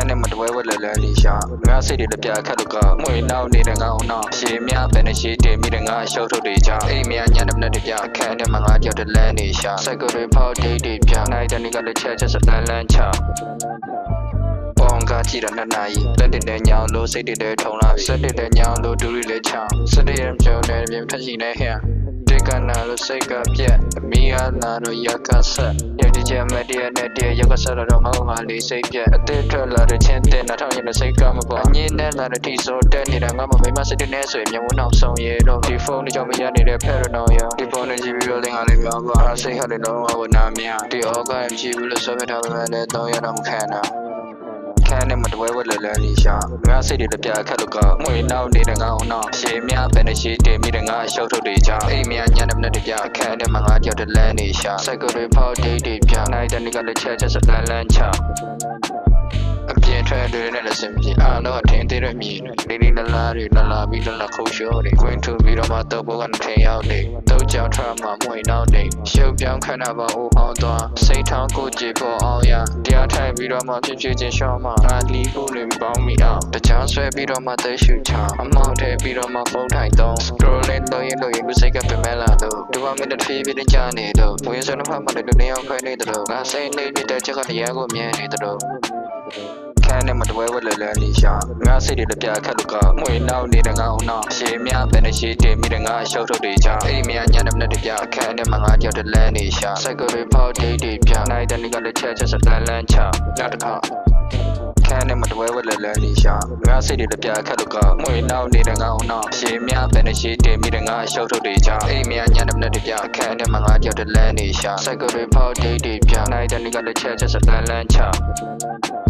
နဲ့မတွဲဝဲလဲလဲလေးရှာငါစိတ်တွေတပြခက်လို့ကငွေနောက်နေတဲ့ငါအောင်နောက်ရှည်မြပဲနဲ့ရှည်တင်ပြီးတဲ့ငါရှုပ်ထုတ်တွေကြောင့်အိမ်မြညနေနဲ့တပြခန်းနဲ့မှငါကြောက်တဲ့လမ်းနေရှာစိုက်ကိုတွေဖောက်ဒိတ်တွေပြနိုင်တဲ့နေ့ကလည်းချက်စလန်းချပေါင်ကကြည့်တော့နှစ်နာရီလက်တဲ့ညောင်လို့စိတ်တွေထုံလာပြီစက်တဲ့ညောင်လို့ဒူရီလေးချောင်းစက်တဲ့ကြုံနေပြင်ဖက်ရှိနေဟဲ့ဒီကနာလို့စိတ်ကပြက်အမီးအားနာလို့ရကဆက်ရတဲ့ချမတည်းနဲ့တည်းရကဆက်တော့မဟုတ်မှလေးစိတ်ပြက်အသေးထွက်လာတဲ့ချင်းတဲ့2000ရဲ့စိတ်ကမပေါ်အငင်းနဲ့လာတဲ့ဒီဆိုတက်နေတာငါမမိမစိတ်နဲ့ဆိုရင်မျက်ဝန်းအောင်ဆုံးရတော့ဒီဖုန်းနဲ့ကြောင့်မရနေတဲ့ဖက်ရတော့ရဒီဖုန်းနဲ့ကြည့်ပြီးတော့သင်္ကာလေးပြောပါစိတ်ဟာလည်းတော့ဝနာမြဒီဩကမရှိဘူးလို့ဆိုပြထားပေမဲ့လည်းတော့ရတော့မခံတော့ခန်းနဲ့မတွဲဝဲလဲလဲလေးရှာငါစိတ်တွေတပြခက်လို့ကငွေနောက်နေတဲ့ငါအောင်နောက်ရှည်မြပဲနဲ့ရှည်တင်ပြီးတဲ့ငါရှုပ်ထုတ်တွေကြောင့်အိမ်မြညနေနဲ့တပြခန်းနဲ့မှငါကြောက်တဲ့လမ်းနေရှာစိုက်ကိုတွေဖောက်ဒိတ်တွေပြနိုင်တဲ့နေ့ကလည်းချက်စလန်းချအပြင်းထွက်တွေနဲ့လည်းစင်ပြေအားလုံးအထင်သေးတဲ့မြင်တွေလေးလာပြီးလာခုရှိုးတွေခွင်းထူပြီးတော့မှတော့ဘောကနေထင်ရောက်နေတော့ကြောက်ထမှမွေနောက်နေရှုပ်ပြောင်းခဏပါအိုးအောင်သွားစိတ်ထောင်းကိုကြည့်ဖို့အောင်ရတရားထိုင်ပြီးတော့မှဖြစ်ချင်းရှော့မှငါလီကိုလည်းပေါင်းမိအောင်တချောင်းဆွဲပြီးတော့မှသိရှူချောင်းအမောက်ထဲပြီးတော့မှဖုန်းထိုင်တော့ scrolling လို့ရင်စိတ်ကပြမဲလာတော့ဒီမှာမင်းတစ်ဖြည်းဖြည်းကြာနေတော့ဝင်စနဖတ်မှလည်းနေအောင်ခိုင်းနေတော့ငါစိတ်နေတဲ့ချက်ကတရားကိုမြင်နေတော့ခန်းနဲ့မတွဲဝဲလဲလဲလေးရှာငါစိတ်တွေတပြခက်လို့ကငွေနောက်နေတဲ့ငါအောင်နောက်ရှည်မြပဲနဲ့ရှည်တင်ပြီးတဲ့ငါရှုပ်ထုတ်တွေကြောင့်အိမ်မြညနေနဲ့တပြခန်းနဲ့မှငါကြောက်တဲ့လမ်းနေရှာစိုက်ကိုတွေဖောက်ဒိတ်တွေပြနိုင်တဲ့နေ့ကလည်းချက်စလန်းချနောက်တစ်ခါခန်းနဲ့မတွဲဝဲလဲလဲလေးရှာငါစိတ်တွေတပြခက်လို့ကငွေနောက်နေတဲ့ငါအောင်နောက်ရှည်မြပဲနဲ့ရှည်တင်ပြီးတဲ့ငါရှုပ်ထုတ်တွေကြောင့်အိမ်မြညနေနဲ့တပြခန်းနဲ့မှငါကြောက်တဲ့လမ်းနေရှာစိုက်ကိုတွေဖောက်ဒိတ်တွေပြနိုင်တဲ့နေ့ကလည်းချက်စလန်းချ